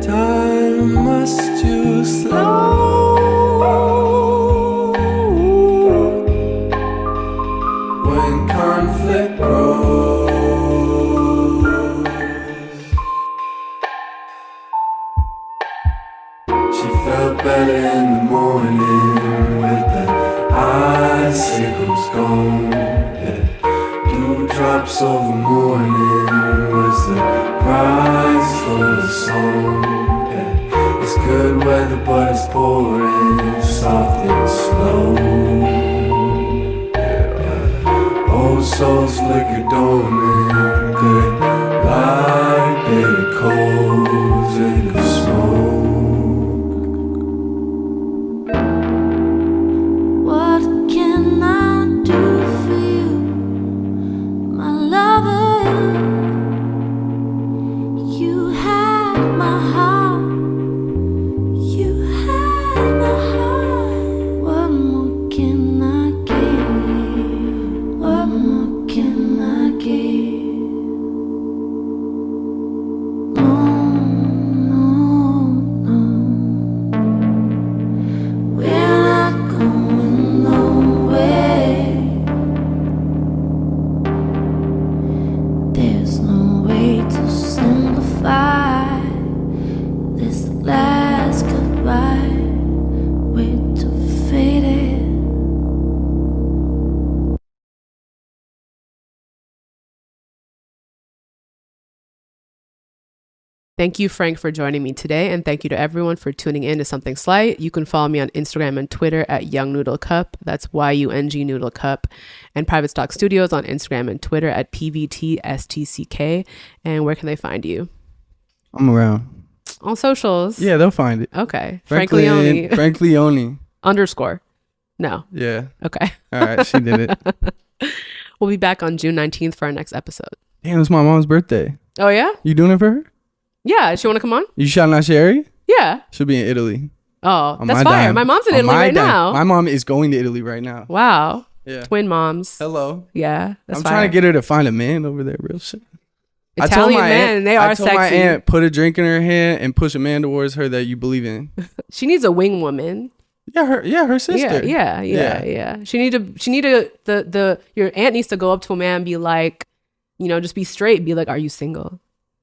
Time must you slow when conflict grows. She felt better in the morning with the icicles gone. Yeah. Dewdrops over morning was the prize for the song. Yeah. It's good weather, but it's pouring soft and slow. Yeah. Old souls flicker dormant, good like bitter coals in the smoke. can I give? No, no, no. We're not going nowhere. There's no way to simplify this last goodbye. We're too faded. Thank you, Frank, for joining me today, and thank you to everyone for tuning in to Something Slight. You can follow me on Instagram and Twitter at Young Noodle Cup. That's YUNG Noodle Cup, and Private Stock Studios on Instagram and Twitter at PVTSTCK. And where can they find you? I'm around. On socials. Yeah, they'll find it. Okay. Frank Leone. Frank Leone. _ No. Yeah. Okay. All right, she did it. We'll be back on June 19th for our next episode. Damn, it's my mom's birthday. Oh, yeah? You doing it for her? Yeah. She want to come on? You shouting out Sherry? Yeah. She'll be in Italy. Oh, On that's my fire. dime. My mom's in On Italy my right dime. now. My mom is going to Italy right now. Wow. Yeah. Twin moms. Hello. Yeah. That's I'm fire. trying to get her to find a man over there. Real shit. Italian men, they are I told sexy. my aunt, put a drink in her hand and push a man towards her that you believe in. She needs a wing woman. Yeah, her sister. Yeah. She need your aunt needs to go up to a man and be like, just be straight. Be like, are you single?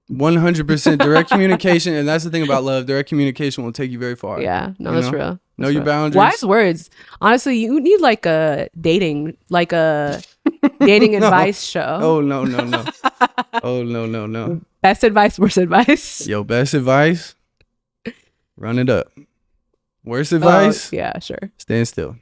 100% direct communication, and that's the thing about love. Direct communication will take you very far. Yeah, no, that's real. Know your boundaries. Wise words. Honestly, you need like a dating advice show. Oh no. Oh no. Best advice, worst advice. Yo, best advice. Run it up. Worst advice. Yeah, sure. Stand still.